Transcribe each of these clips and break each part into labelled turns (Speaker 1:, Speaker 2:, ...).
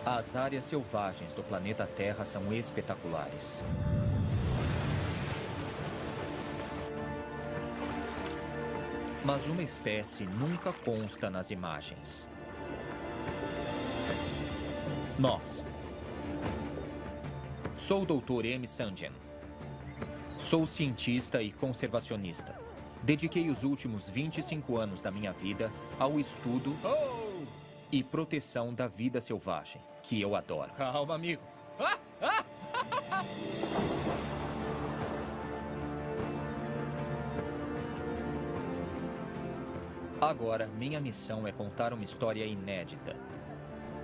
Speaker 1: As áreas selvagens do planeta Terra são espetaculares. Mas uma espécie nunca consta nas imagens. Nós. Sou o Dr. M. Sanjan. Sou cientista e conservacionista. Dediquei os últimos 25 anos da minha vida ao estudo e proteção da vida selvagem, que eu adoro.
Speaker 2: Calma, amigo.
Speaker 1: Agora, minha missão é contar uma história inédita,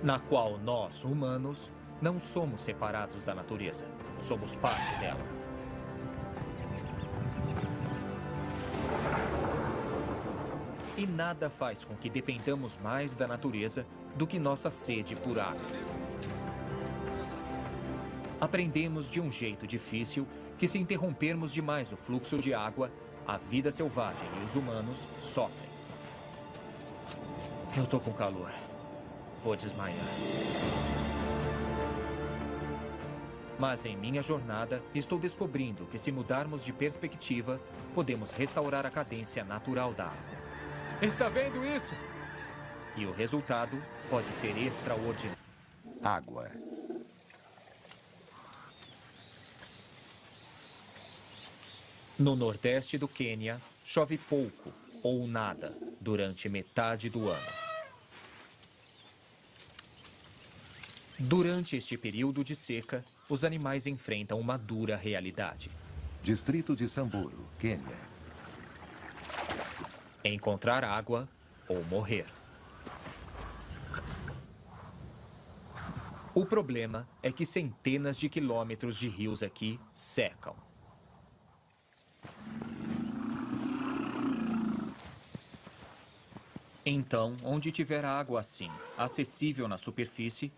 Speaker 1: na qual nós, humanos, não somos separados da natureza. Somos parte dela. E nada faz com que dependamos mais da natureza do que nossa sede por água. Aprendemos de um jeito difícil que, se interrompermos demais o fluxo de água, a vida selvagem e os humanos sofrem. Eu tô com calor. Vou desmaiar. Mas em minha jornada, estou descobrindo que, se mudarmos de perspectiva, podemos restaurar a cadência natural da água.
Speaker 2: Está vendo isso?
Speaker 1: E o resultado pode ser extraordinário.
Speaker 3: Água.
Speaker 1: No nordeste do Quênia, chove pouco ou nada durante metade do ano. Durante este período de seca, os animais enfrentam uma dura realidade.
Speaker 3: Distrito de Samburu, Quênia.
Speaker 1: Encontrar água ou morrer. O problema é que centenas de quilômetros de rios aqui secam. Então, onde tiver água assim, acessível na superfície,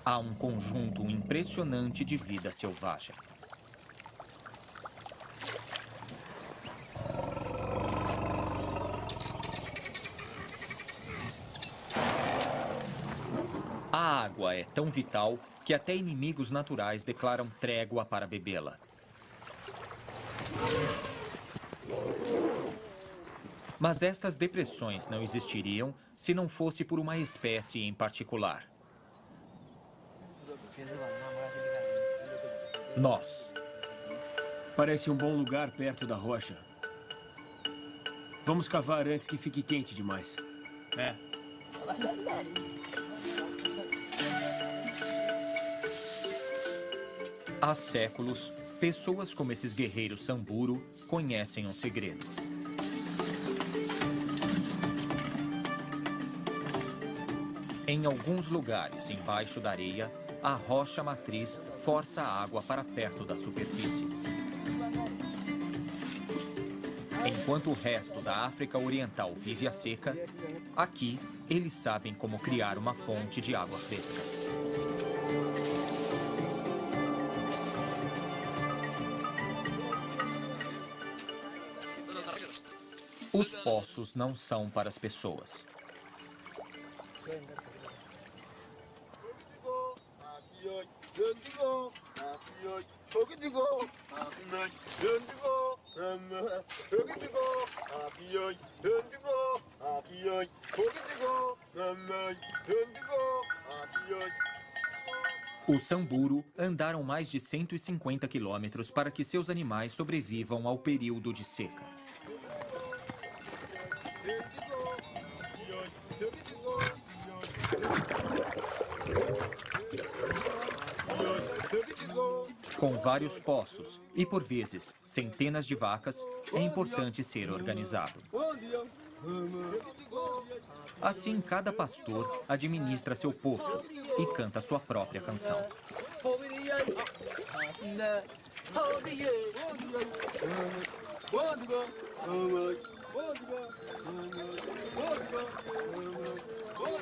Speaker 1: há um conjunto impressionante de vida selvagem. A água é tão vital que até inimigos naturais declaram trégua para bebê-la. Mas estas depressões não existiriam se não fosse por uma espécie em particular. Nós.
Speaker 4: Parece um bom lugar perto da rocha. Vamos cavar antes que fique quente demais.
Speaker 2: É.
Speaker 1: Há séculos, pessoas como esses guerreiros Samburu conhecem um segredo. Em alguns lugares embaixo da areia, a rocha matriz força a água para perto da superfície. Enquanto o resto da África Oriental vive a seca, aqui eles sabem como criar uma fonte de água fresca. Os poços não são para as pessoas. Os Samburu andaram mais de 150 quilômetros para que seus animais sobrevivam ao período de seca. Com vários poços e, por vezes, centenas de vacas, é importante ser organizado. Assim, cada pastor administra seu poço e canta sua própria canção.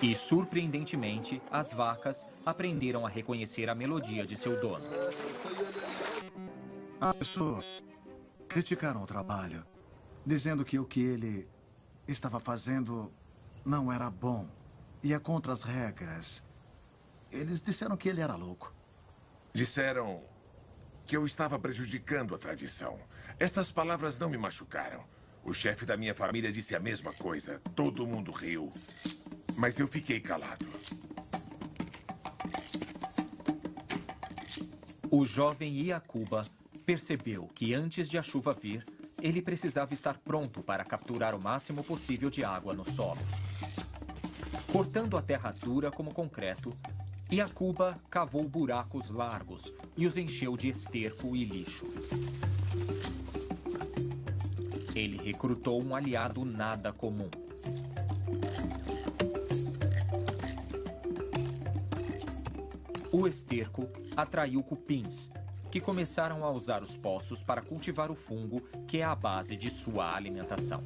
Speaker 1: E, surpreendentemente, as vacas aprenderam a reconhecer a melodia de seu dono.
Speaker 5: As pessoas criticaram o trabalho, dizendo que o que ele estava fazendo não era bom, ia contra as regras. Eles disseram que ele era louco.
Speaker 6: Disseram que eu estava prejudicando a tradição. Estas palavras não me machucaram. O chefe da minha família disse a mesma coisa. Todo mundo riu. Mas eu fiquei calado.
Speaker 1: O jovem Iacuba percebeu que antes de a chuva vir, ele precisava estar pronto para capturar o máximo possível de água no solo. Cortando a terra dura como concreto, Iacuba cavou buracos largos e os encheu de esterco e lixo. Ele recrutou um aliado nada comum. O esterco atraiu cupins, que começaram a usar os poços para cultivar o fungo que é a base de sua alimentação.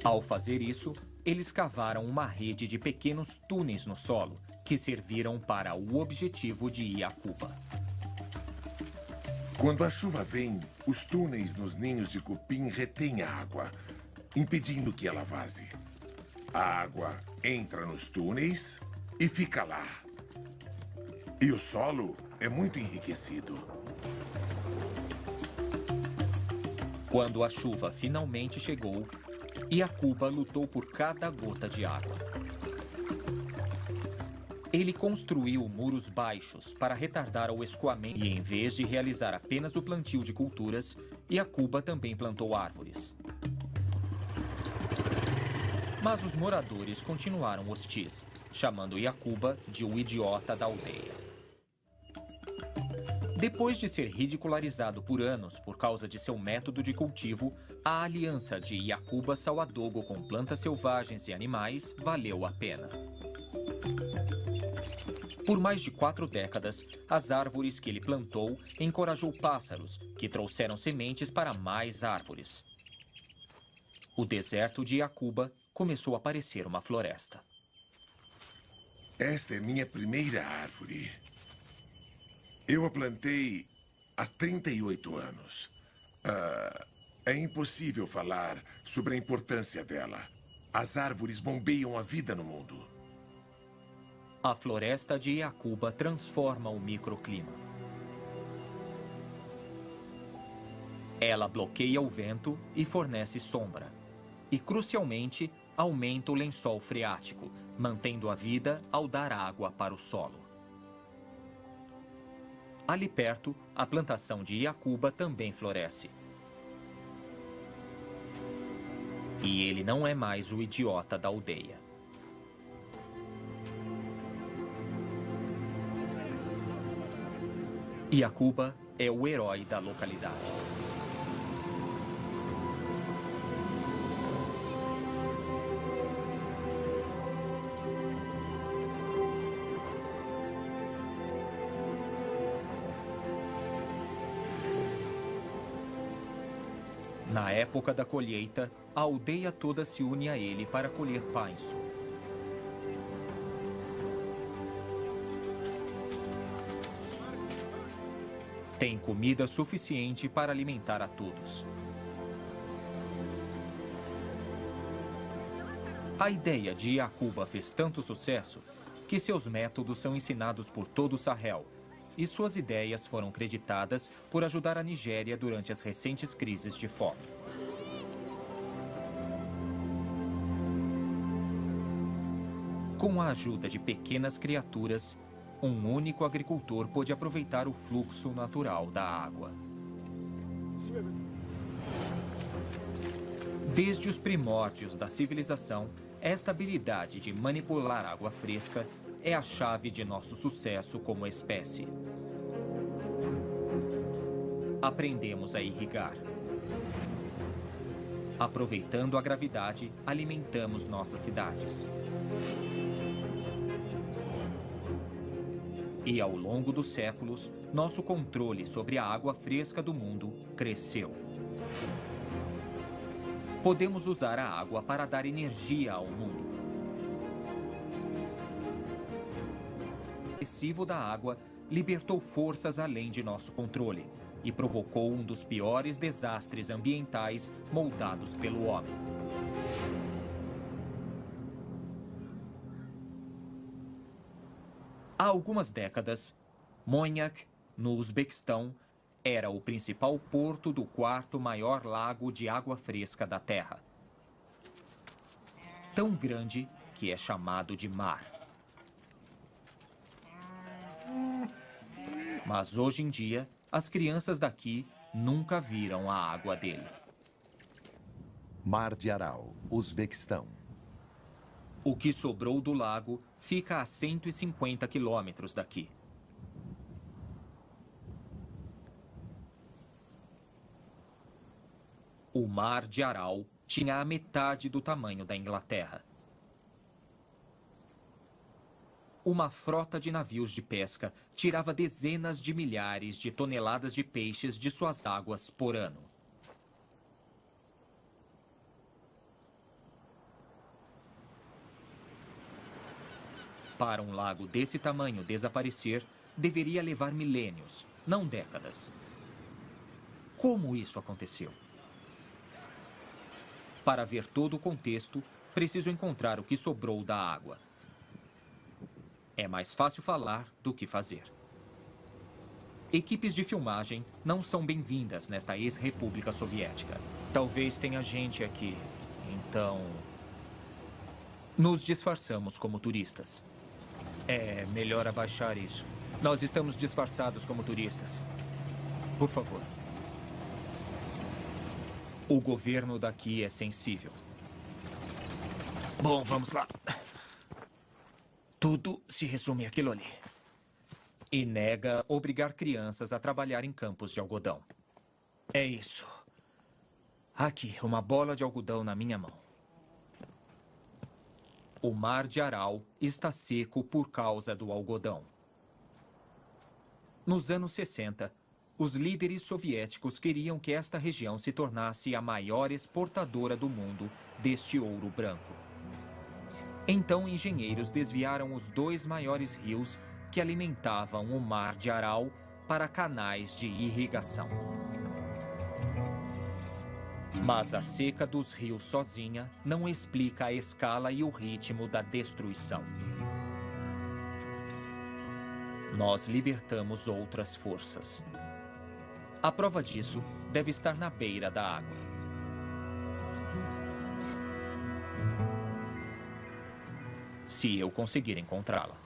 Speaker 1: Ao fazer isso, eles cavaram uma rede de pequenos túneis no solo, que serviram para o objetivo de Iacuba.
Speaker 6: Quando a chuva vem, os túneis nos ninhos de cupim retêm a água, impedindo que ela vaze. A água entra nos túneis e fica lá. E o solo é muito enriquecido.
Speaker 1: Quando a chuva finalmente chegou, Iacuba lutou por cada gota de água. Ele construiu muros baixos para retardar o escoamento e, em vez de realizar apenas o plantio de culturas, Iacuba também plantou árvores. Mas os moradores continuaram hostis, chamando Iacuba de o idiota da aldeia. Depois de ser ridicularizado por anos por causa de seu método de cultivo, a aliança de Iacuba Sauadogo com plantas selvagens e animais valeu a pena. Por mais de 4 décadas, as árvores que ele plantou encorajou pássaros, que trouxeram sementes para mais árvores. O deserto de Iacuba começou a parecer uma floresta.
Speaker 6: Esta é minha primeira árvore. Eu a plantei há 38 anos. É impossível falar sobre a importância dela. As árvores bombeiam a vida no mundo.
Speaker 1: A floresta de Iacuba transforma o microclima. Ela bloqueia o vento e fornece sombra. E, crucialmente, aumenta o lençol freático, mantendo a vida ao dar água para o solo. Ali perto, a plantação de Iacuba também floresce. E ele não é mais o idiota da aldeia. Iacuba é o herói da localidade. Na época da colheita, a aldeia toda se une a ele para colher painço. Tem comida suficiente para alimentar a todos. A ideia de Iacuba fez tanto sucesso que seus métodos são ensinados por todo o Sahel, e suas ideias foram creditadas por ajudar a Nigéria durante as recentes crises de fome. Com a ajuda de pequenas criaturas, um único agricultor pôde aproveitar o fluxo natural da água. Desde os primórdios da civilização, esta habilidade de manipular água fresca é a chave de nosso sucesso como espécie. Aprendemos a irrigar. Aproveitando a gravidade, alimentamos nossas cidades. E ao longo dos séculos, nosso controle sobre a água fresca do mundo cresceu. Podemos usar a água para dar energia ao mundo. O excessivo da água libertou forças além de nosso controle e provocou um dos piores desastres ambientais moldados pelo homem. Há algumas décadas, Monyak, no Uzbequistão, era o principal porto do quarto maior lago de água fresca da Terra. Tão grande que é chamado de mar. Mas hoje em dia, as crianças daqui nunca viram a água dele.
Speaker 3: Mar de Aral, Uzbequistão.
Speaker 1: O que sobrou do lago fica a 150 quilômetros daqui. O Mar de Aral tinha a metade do tamanho da Inglaterra. Uma frota de navios de pesca tirava dezenas de milhares de toneladas de peixes de suas águas por ano. Para um lago desse tamanho desaparecer, deveria levar milênios, não décadas. Como isso aconteceu? Para ver todo o contexto, preciso encontrar o que sobrou da água. É mais fácil falar do que fazer. Equipes de filmagem não são bem-vindas nesta ex-república soviética. Talvez tenha gente aqui, então... Nos disfarçamos como turistas. É melhor abaixar isso. Nós estamos disfarçados como turistas. Por favor. O governo daqui é sensível. Bom, vamos lá. Tudo se resume àquilo ali. E nega obrigar crianças a trabalhar em campos de algodão. É isso. Aqui, uma bola de algodão na minha mão. O Mar de Aral está seco por causa do algodão. Nos anos 60, os líderes soviéticos queriam que esta região se tornasse a maior exportadora do mundo deste ouro branco. Então, engenheiros desviaram os dois maiores rios que alimentavam o Mar de Aral para canais de irrigação. Mas a seca dos rios sozinha não explica a escala e o ritmo da destruição. Nós libertamos outras forças. A prova disso deve estar na beira da água. Se eu conseguir encontrá-la.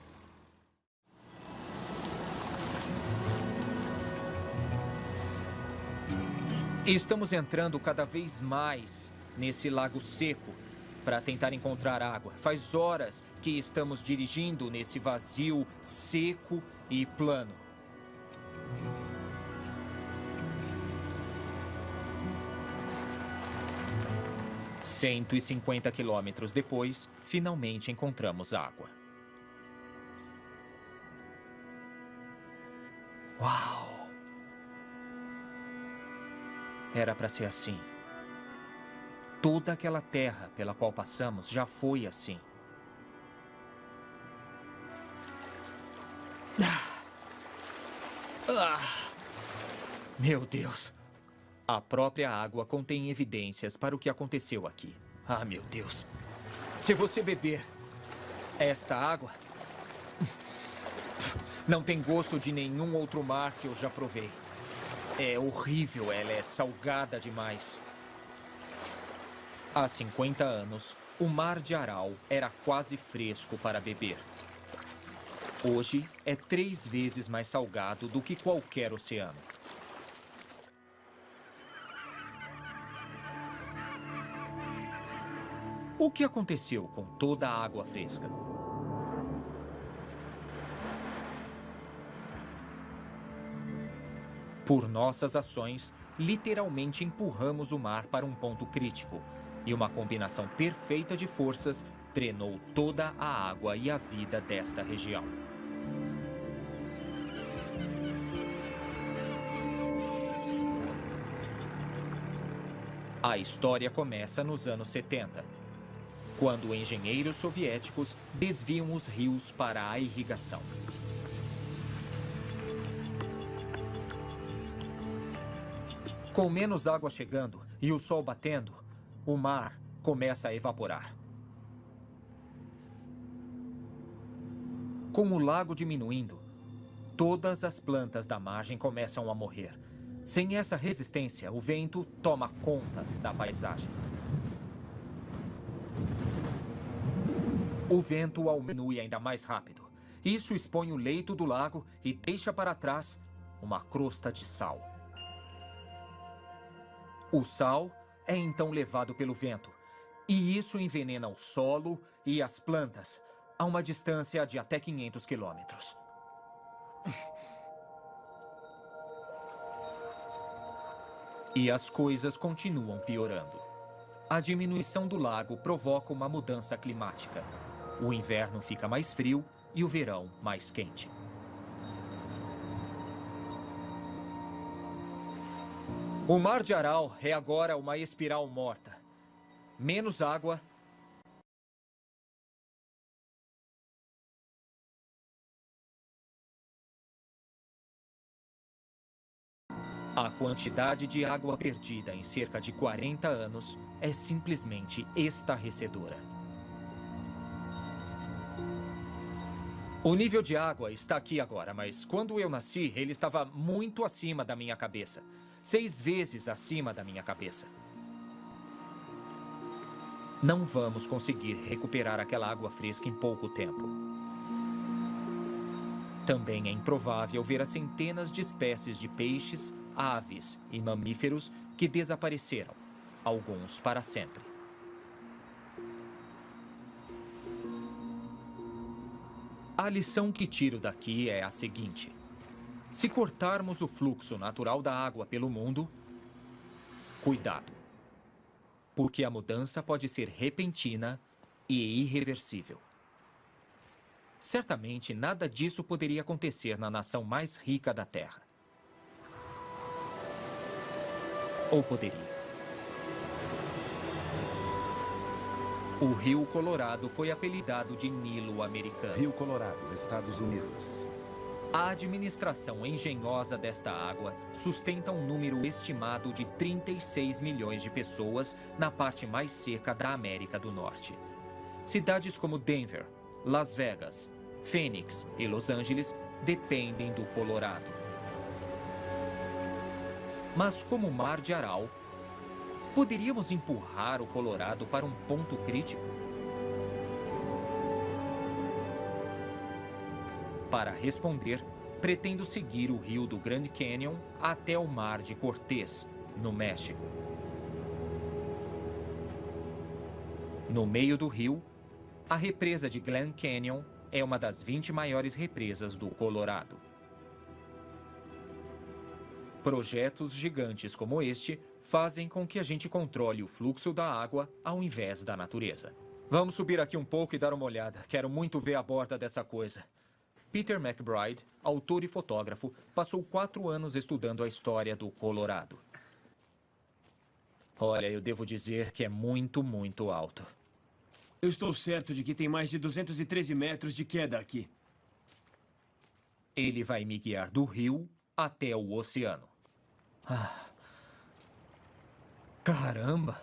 Speaker 1: Estamos entrando cada vez mais nesse lago seco para tentar encontrar água. Faz horas que estamos dirigindo nesse vazio seco e plano. – 150 quilômetros depois, finalmente encontramos água. Uau! Era para ser assim. Toda aquela terra pela qual passamos já foi assim. Meu Deus! A própria água contém evidências para o que aconteceu aqui. Ah, meu Deus! Se você beber esta água, não tem gosto de nenhum outro mar que eu já provei. É horrível, ela é salgada demais. Há 50 anos, o Mar de Aral era quase fresco para beber. Hoje, é 3 vezes mais salgado do que qualquer oceano. O que aconteceu com toda a água fresca? Por nossas ações, literalmente empurramos o mar para um ponto crítico, e uma combinação perfeita de forças drenou toda a água e a vida desta região. A história começa nos anos 70, quando engenheiros soviéticos desviam os rios para a irrigação. Com menos água chegando e o sol batendo, o mar começa a evaporar. Com o lago diminuindo, todas as plantas da margem começam a morrer. Sem essa resistência, o vento toma conta da paisagem. O vento diminui ainda mais rápido. Isso expõe o leito do lago e deixa para trás uma crosta de sal. O sal é então levado pelo vento, e isso envenena o solo e as plantas a uma distância de até 500 quilômetros. E as coisas continuam piorando. A diminuição do lago provoca uma mudança climática. O inverno fica mais frio e o verão mais quente. O Mar de Aral é agora uma espiral morta. Menos água. A quantidade de água perdida em cerca de 40 anos é simplesmente estarrecedora. O nível de água está aqui agora, mas quando eu nasci, ele estava muito acima da minha cabeça. 6 vezes acima da minha cabeça. Não vamos conseguir recuperar aquela água fresca em pouco tempo. Também é improvável ver as centenas de espécies de peixes, aves e mamíferos que desapareceram, alguns para sempre. A lição que tiro daqui é a seguinte: se cortarmos o fluxo natural da água pelo mundo, cuidado, porque a mudança pode ser repentina e irreversível. Certamente nada disso poderia acontecer na nação mais rica da Terra. Ou poderia? O Rio Colorado foi apelidado de Nilo americano.
Speaker 3: Rio Colorado, Estados Unidos.
Speaker 1: A administração engenhosa desta água sustenta um número estimado de 36 milhões de pessoas na parte mais seca da América do Norte. Cidades como Denver, Las Vegas, Phoenix e Los Angeles dependem do Colorado. Mas como o Mar de Aral, poderíamos empurrar o Colorado para um ponto crítico? Para responder, pretendo seguir o rio do Grand Canyon até o Mar de Cortés, no México. No meio do rio, a represa de Glen Canyon é uma das 20 maiores represas do Colorado. Projetos gigantes como este fazem com que a gente controle o fluxo da água ao invés da natureza. Vamos subir aqui um pouco e dar uma olhada. Quero muito ver a borda dessa coisa. Peter McBride, autor e fotógrafo, passou 4 anos estudando a história do Colorado. Olha, eu devo dizer que é muito, muito alto.
Speaker 4: Eu estou certo de que tem mais de 213 metros de queda aqui.
Speaker 1: Ele vai me guiar do rio até o oceano. Caramba!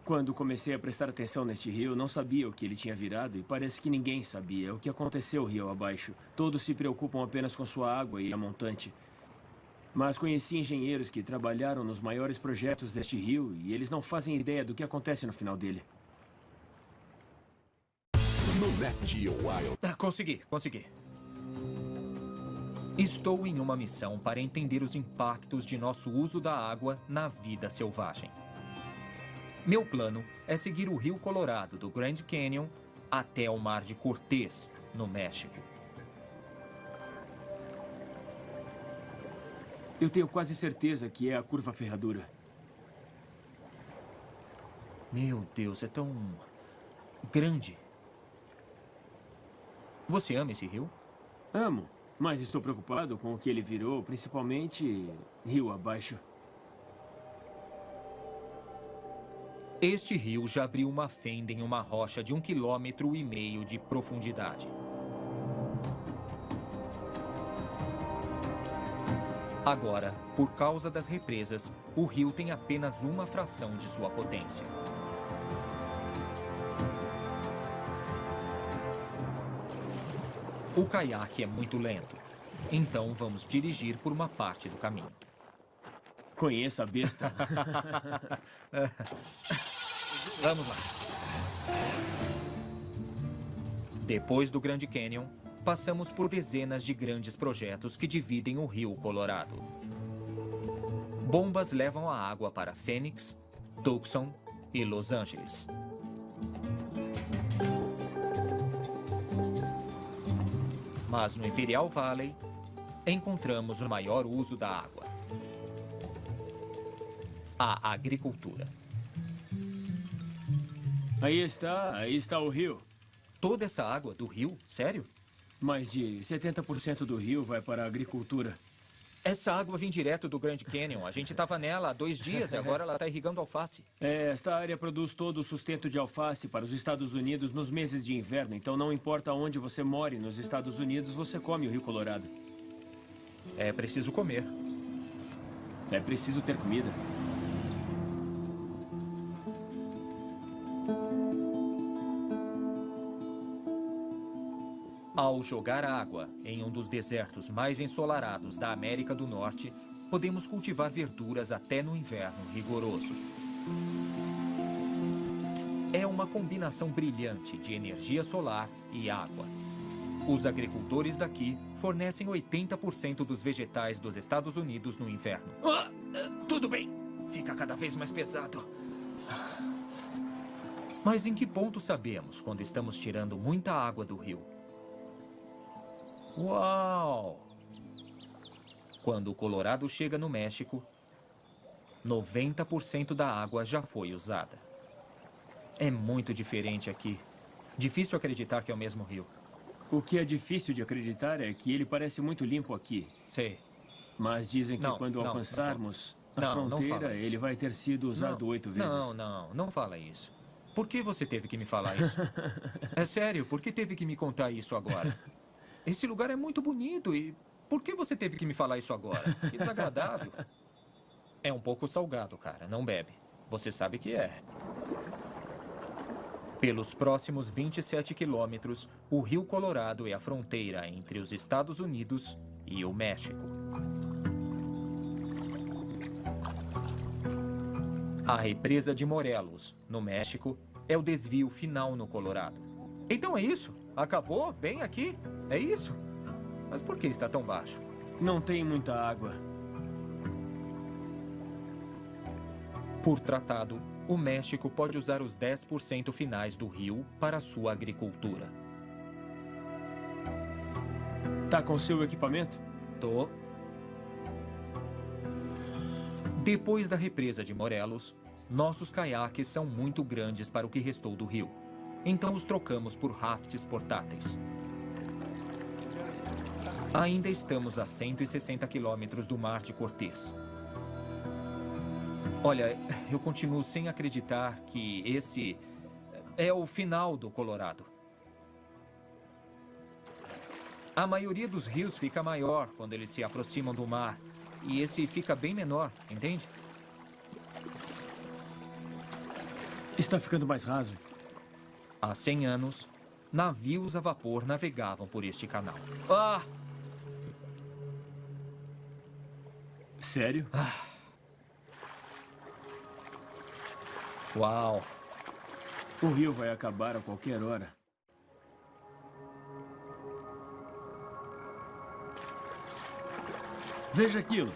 Speaker 4: Quando comecei a prestar atenção neste rio, não sabia o que ele tinha virado e parece que ninguém sabia o que aconteceu rio abaixo. Todos se preocupam apenas com sua água e a montante. Mas conheci engenheiros que trabalharam nos maiores projetos deste rio e eles não fazem ideia do que acontece no final dele.
Speaker 1: Consegui. Estou em uma missão para entender os impactos de nosso uso da água na vida selvagem. Meu plano é seguir o Rio Colorado do Grand Canyon até o Mar de Cortés, no México.
Speaker 4: Eu tenho quase certeza que é a Curva Ferradura.
Speaker 1: Meu Deus, é tão grande. Você ama esse rio?
Speaker 4: Amo, mas estou preocupado com o que ele virou, principalmente rio abaixo.
Speaker 1: Este rio já abriu uma fenda em uma rocha de 1,5 km de profundidade. Agora, por causa das represas, o rio tem apenas uma fração de sua potência. O caiaque é muito lento, então vamos dirigir por uma parte do caminho.
Speaker 4: Conheça a besta.
Speaker 1: Vamos lá. Depois do Grand Canyon, passamos por dezenas de grandes projetos que dividem o Rio Colorado. Bombas levam a água para Phoenix, Tucson e Los Angeles. Mas no Imperial Valley, encontramos o maior uso da água: a agricultura.
Speaker 4: Aí está o rio.
Speaker 1: Toda essa água do rio? Sério?
Speaker 4: Mais de 70% do rio vai para a agricultura.
Speaker 1: Essa água vem direto do Grand Canyon. A gente estava nela há 2 dias e agora ela está irrigando alface.
Speaker 4: Esta área produz todo o sustento de alface para os Estados Unidos nos meses de inverno. Então não importa onde você more nos Estados Unidos, você come o Rio Colorado.
Speaker 1: É preciso comer.
Speaker 4: É preciso ter comida.
Speaker 1: Ao jogar água em um dos desertos mais ensolarados da América do Norte, podemos cultivar verduras até no inverno rigoroso. É uma combinação brilhante de energia solar e água. Os agricultores daqui fornecem 80% dos vegetais dos Estados Unidos no inverno. Tudo bem. Fica cada vez mais pesado. Mas em que ponto sabemos quando estamos tirando muita água do rio? Uau! Quando o Colorado chega no México, 90% da água já foi usada. É muito diferente aqui. Difícil acreditar que é o mesmo rio.
Speaker 4: O que é difícil de acreditar é que ele parece muito limpo aqui.
Speaker 1: Sei.
Speaker 4: Mas dizem que
Speaker 1: Não,
Speaker 4: quando
Speaker 1: não,
Speaker 4: alcançarmos
Speaker 1: não,
Speaker 4: a
Speaker 1: não
Speaker 4: fronteira,
Speaker 1: fala isso.
Speaker 4: ele vai ter sido usado 8 vezes.
Speaker 1: Não fala isso. Por que você teve que me falar isso? É sério, por que teve que me contar isso agora? Esse lugar é muito bonito e por que você teve que me falar isso agora? Que desagradável. É um pouco salgado, cara. Não bebe. Você sabe que é. Pelos próximos 27 quilômetros, o Rio Colorado é a fronteira entre os Estados Unidos e o México. A represa de Morelos, no México, é o desvio final no Colorado. Então é isso? Acabou? Bem aqui? É isso? Mas por que está tão baixo?
Speaker 4: Não tem muita água.
Speaker 1: Por tratado, o México pode usar os 10% finais do rio para sua agricultura.
Speaker 4: Tá com seu equipamento?
Speaker 1: Tô. Depois da represa de Morelos, nossos caiaques são muito grandes para o que restou do rio. Então os trocamos por rafts portáteis. Ainda estamos a 160 quilômetros do Mar de Cortez. Olha, eu continuo sem acreditar que esse é o final do Colorado. A maioria dos rios fica maior quando eles se aproximam do mar. E esse fica bem menor, entende?
Speaker 4: Está ficando mais raso.
Speaker 1: Há 100 anos, navios a vapor navegavam por este canal.
Speaker 4: Sério?
Speaker 1: Uau!
Speaker 4: O rio vai acabar a qualquer hora. Veja aquilo.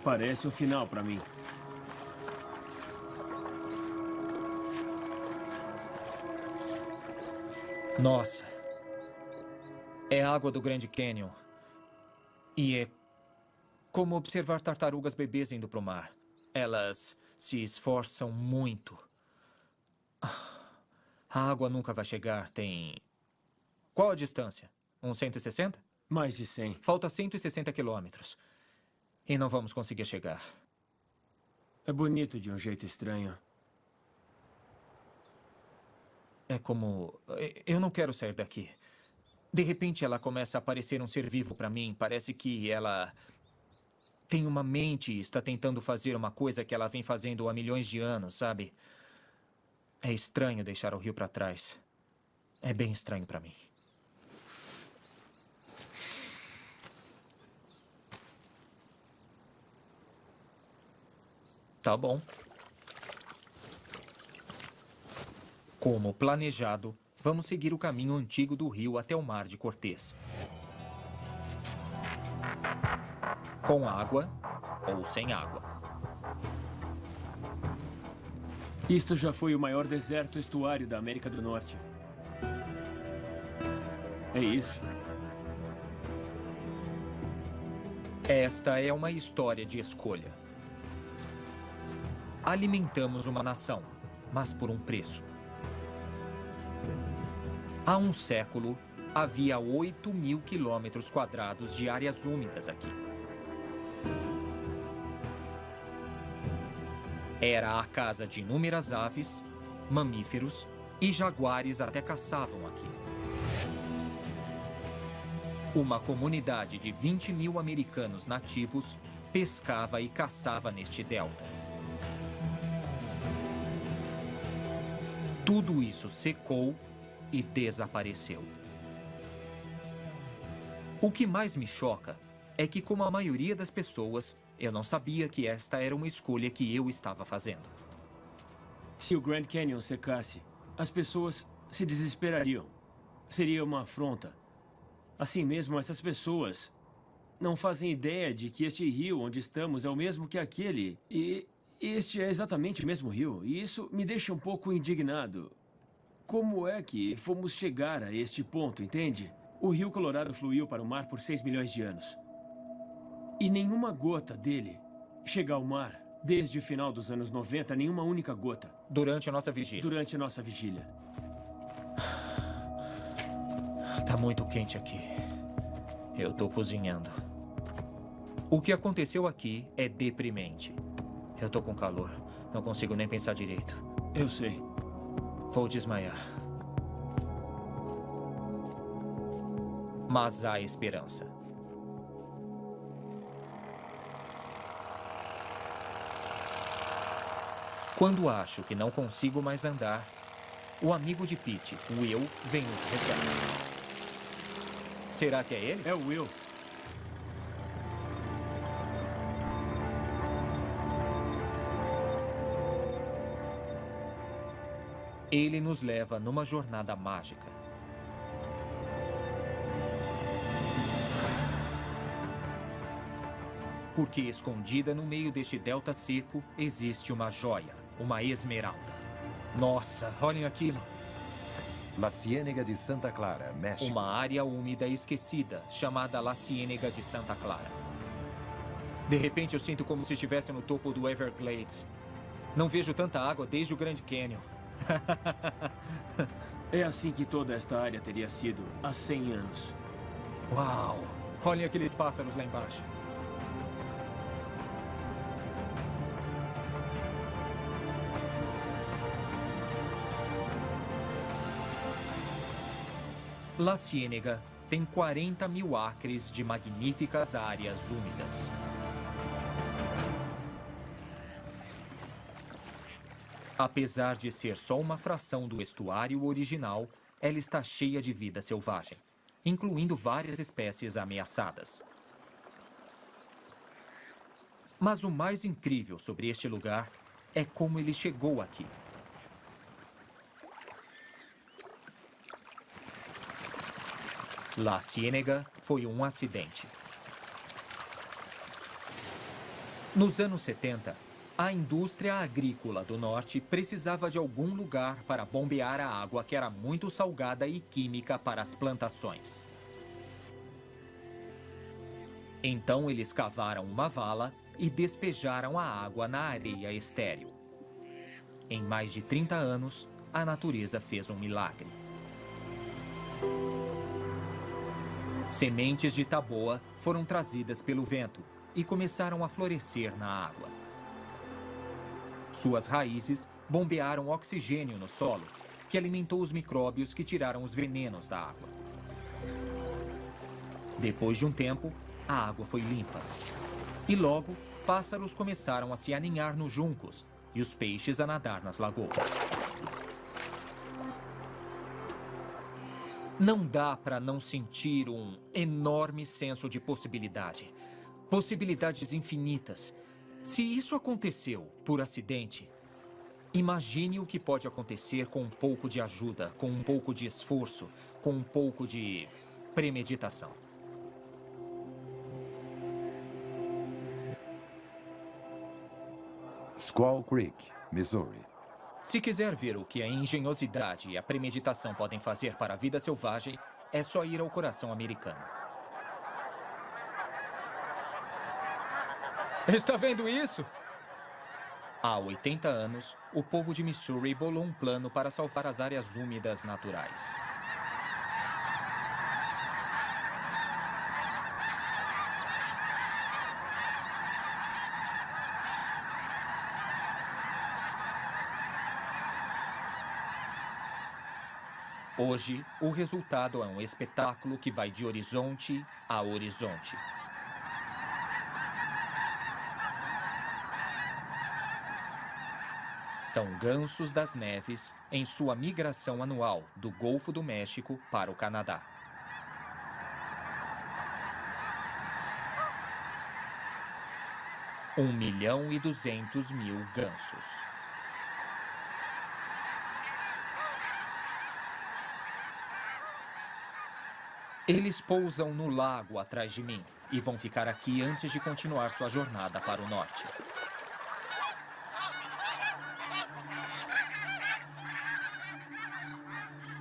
Speaker 4: Parece o final para mim.
Speaker 1: Nossa. É água do Grand Canyon. E é como observar tartarugas bebês indo para o mar. Elas se esforçam muito. A água nunca vai chegar, tem... Qual a distância? Uns 160?
Speaker 4: Mais de 100.
Speaker 1: Falta 160 quilômetros. E não vamos conseguir chegar.
Speaker 4: É bonito de um jeito estranho.
Speaker 1: É como... Eu não quero sair daqui. De repente ela começa a parecer um ser vivo para mim. Parece que ela tem uma mente e está tentando fazer uma coisa que ela vem fazendo há milhões de anos, sabe? É estranho deixar o rio para trás. É bem estranho para mim. Tá bom. Como planejado, vamos seguir o caminho antigo do rio até o Mar de Cortez. Com água ou sem água.
Speaker 4: Isto já foi o maior deserto estuário da América do Norte. É isso.
Speaker 1: Esta é uma história de escolha. Alimentamos uma nação, mas por um preço. Há um século, havia 8.000 quilômetros quadrados de áreas úmidas aqui. Era a casa de inúmeras aves, mamíferos e jaguares até caçavam aqui. Uma comunidade de 20.000 americanos nativos pescava e caçava neste delta. Tudo isso secou e desapareceu. O que mais me choca é que, como a maioria das pessoas, eu não sabia que esta era uma escolha que eu estava fazendo.
Speaker 4: Se o Grand Canyon secasse, as pessoas se desesperariam. Seria uma afronta. Assim mesmo, essas pessoas não fazem ideia de que este rio onde estamos é o mesmo que aquele. E este é exatamente o mesmo rio. E isso me deixa um pouco indignado. Como é que fomos chegar a este ponto, entende? O rio Colorado fluiu para o mar por 6 milhões de anos. E nenhuma gota dele chega ao mar. Desde o final dos anos 90, nenhuma única gota.
Speaker 1: Durante a nossa vigília.
Speaker 4: Durante a nossa vigília.
Speaker 1: Tá muito quente aqui. Eu tô cozinhando. O que aconteceu aqui é deprimente. Eu tô com calor. Não consigo nem pensar direito.
Speaker 4: Eu sei.
Speaker 1: Vou desmaiar. Mas há esperança. Quando acho que não consigo mais andar, o amigo de Pete, Will, vem nos resgatar. Será que é ele?
Speaker 4: É o Will.
Speaker 1: Ele nos leva numa jornada mágica. Porque escondida no meio deste delta seco existe uma joia, uma esmeralda. Nossa, olhem aquilo.
Speaker 3: La Ciénega de Santa Clara, México.
Speaker 1: Uma área úmida esquecida, chamada La Ciénega de Santa Clara. De repente eu sinto como se estivesse no topo do Everglades. Não vejo tanta água desde o Grand Canyon.
Speaker 4: É assim que toda esta área teria sido há 100 anos.
Speaker 1: Uau! Olhem aqueles pássaros lá embaixo. La Ciénega tem 40.000 acres de magníficas áreas úmidas. Apesar de ser só uma fração do estuário original, ela está cheia de vida selvagem, incluindo várias espécies ameaçadas. Mas o mais incrível sobre este lugar é como ele chegou aqui. La Ciénega foi um acidente. Nos anos 70, a indústria agrícola do norte precisava de algum lugar para bombear a água que era muito salgada e química para as plantações. Então eles cavaram uma vala e despejaram a água na areia estéril. Em mais de 30 anos, a natureza fez um milagre. Sementes de taboa foram trazidas pelo vento e começaram a florescer na água. Suas raízes bombearam oxigênio no solo, que alimentou os micróbios que tiraram os venenos da água. Depois de um tempo, a água foi limpa. E logo, pássaros começaram a se aninhar nos juncos e os peixes a nadar nas lagoas. Não dá para não sentir um enorme senso de possibilidade. Possibilidades infinitas. Se isso aconteceu por acidente, imagine o que pode acontecer com um pouco de ajuda, com um pouco de esforço, com um pouco de premeditação.
Speaker 3: Squaw Creek, Missouri.
Speaker 1: Se quiser ver o que a engenhosidade e a premeditação podem fazer para a vida selvagem, é só ir ao coração americano.
Speaker 2: Está vendo isso?
Speaker 1: Há 80 anos, o povo de Missouri bolou um plano para salvar as áreas úmidas naturais. Hoje, o resultado é um espetáculo que vai de horizonte a horizonte. São gansos das neves em sua migração anual do Golfo do México para o Canadá. Um 1.200.000 gansos. Eles pousam no lago atrás de mim e vão ficar aqui antes de continuar sua jornada para o norte.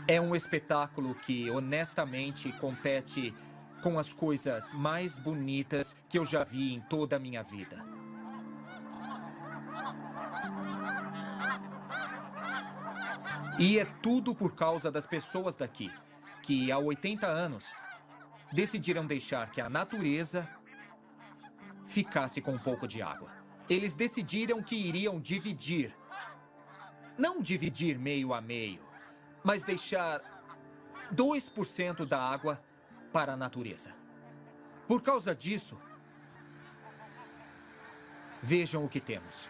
Speaker 1: É um espetáculo que, honestamente, compete com as coisas mais bonitas que eu já vi em toda a minha vida. E é tudo por causa das pessoas daqui, que há 80 anos decidiram deixar que a natureza ficasse com um pouco de água. Eles decidiram que iriam dividir. Não dividir meio a meio, mas deixar 2% da água para a natureza. Por causa disso, vejam o que temos.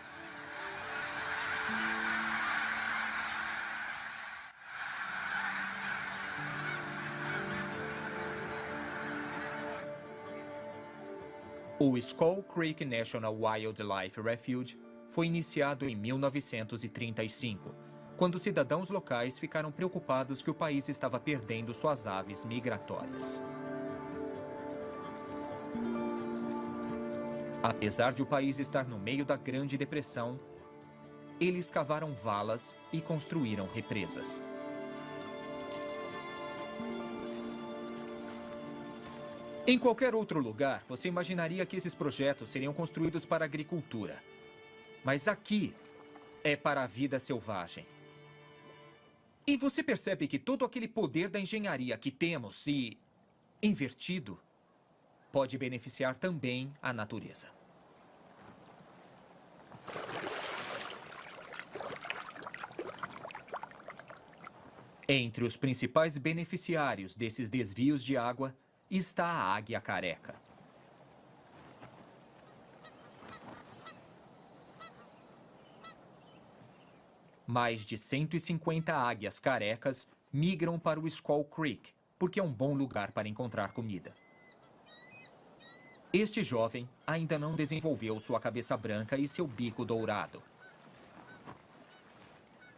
Speaker 1: O Squaw Creek National Wildlife Refuge foi iniciado em 1935, quando cidadãos locais ficaram preocupados que o país estava perdendo suas aves migratórias. Apesar de o país estar no meio da Grande Depressão, eles cavaram valas e construíram represas. Em qualquer outro lugar, você imaginaria que esses projetos seriam construídos para a agricultura. Mas aqui é para a vida selvagem. E você percebe que todo aquele poder da engenharia que temos, se invertido, pode beneficiar também a natureza. Entre os principais beneficiários desses desvios de água está a águia careca. Mais de 150 águias carecas migram para o Squaw Creek, porque é um bom lugar para encontrar comida. Este jovem ainda não desenvolveu sua cabeça branca e seu bico dourado.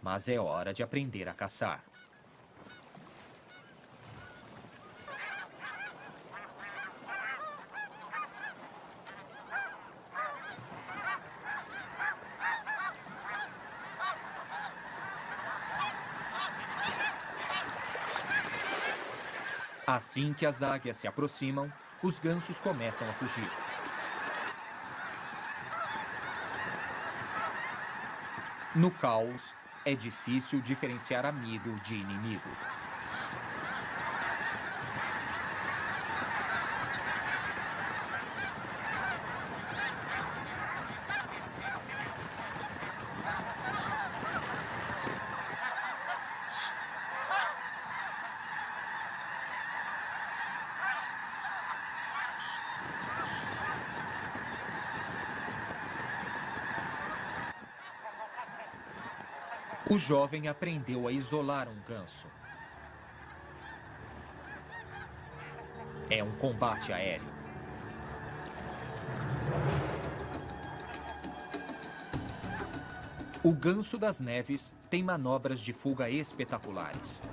Speaker 1: Mas é hora de aprender a caçar. Assim que as águias se aproximam, os gansos começam a fugir. No caos, é difícil diferenciar amigo de inimigo. O jovem aprendeu a isolar um ganso. É um combate aéreo. O ganso das neves tem manobras de fuga espetaculares.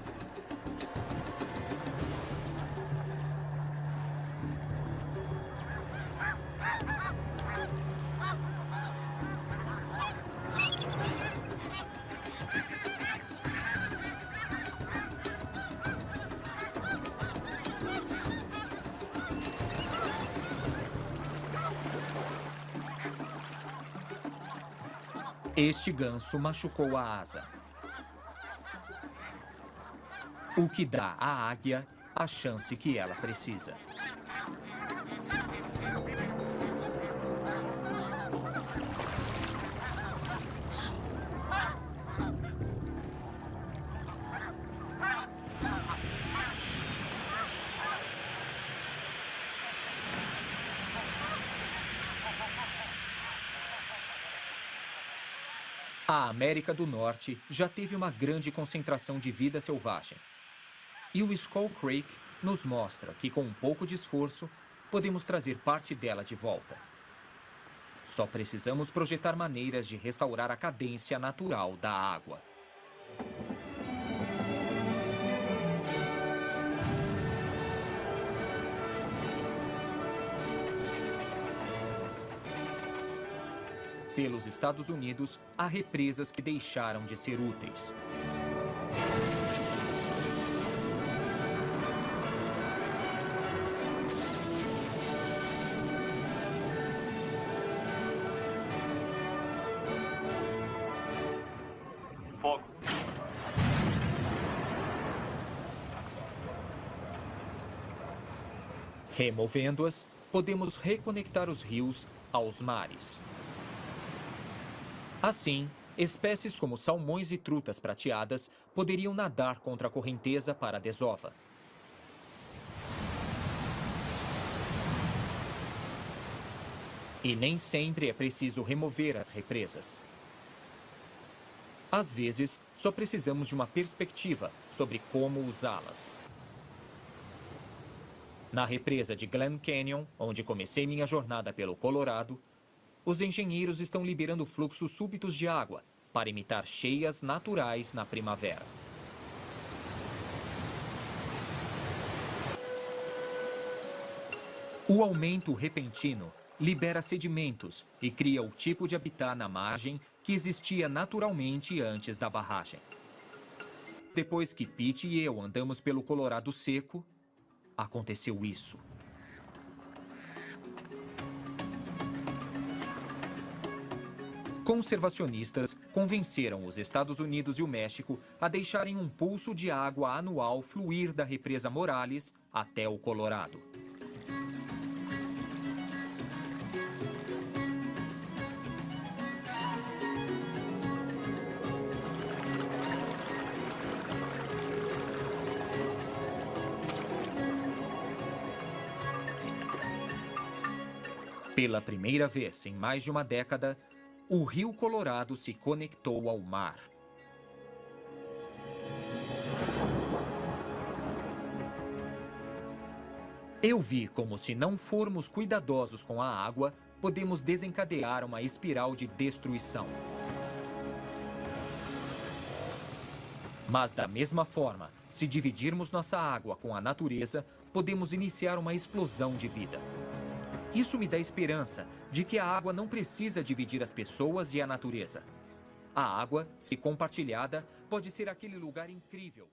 Speaker 1: Este ganso machucou a asa, o que dá à águia a chance que ela precisa. A América do Norte já teve uma grande concentração de vida selvagem. E o Skull Creek nos mostra que, com um pouco de esforço, podemos trazer parte dela de volta. Só precisamos projetar maneiras de restaurar a cadência natural da água. Pelos Estados Unidos, há represas que deixaram de ser úteis.
Speaker 7: Fogo.
Speaker 1: Removendo-as, podemos reconectar os rios aos mares. Assim, espécies como salmões e trutas prateadas poderiam nadar contra a correnteza para a desova. E nem sempre é preciso remover as represas. Às vezes, só precisamos de uma perspectiva sobre como usá-las. Na represa de Glen Canyon, onde comecei minha jornada pelo Colorado, os engenheiros estão liberando fluxos súbitos de água para imitar cheias naturais na primavera. O aumento repentino libera sedimentos e cria o tipo de habitat na margem que existia naturalmente antes da barragem. Depois que Pete e eu andamos pelo Colorado seco, aconteceu isso. Conservacionistas convenceram os Estados Unidos e o México a deixarem um pulso de água anual fluir da represa Morales até o Colorado. Pela primeira vez em mais de uma década, o Rio Colorado se conectou ao mar. Eu vi como, se não formos cuidadosos com a água, podemos desencadear uma espiral de destruição. Mas, da mesma forma, se dividirmos nossa água com a natureza, podemos iniciar uma explosão de vida. Isso me dá esperança de que a água não precisa dividir as pessoas e a natureza. A água, se compartilhada, pode ser aquele lugar incrível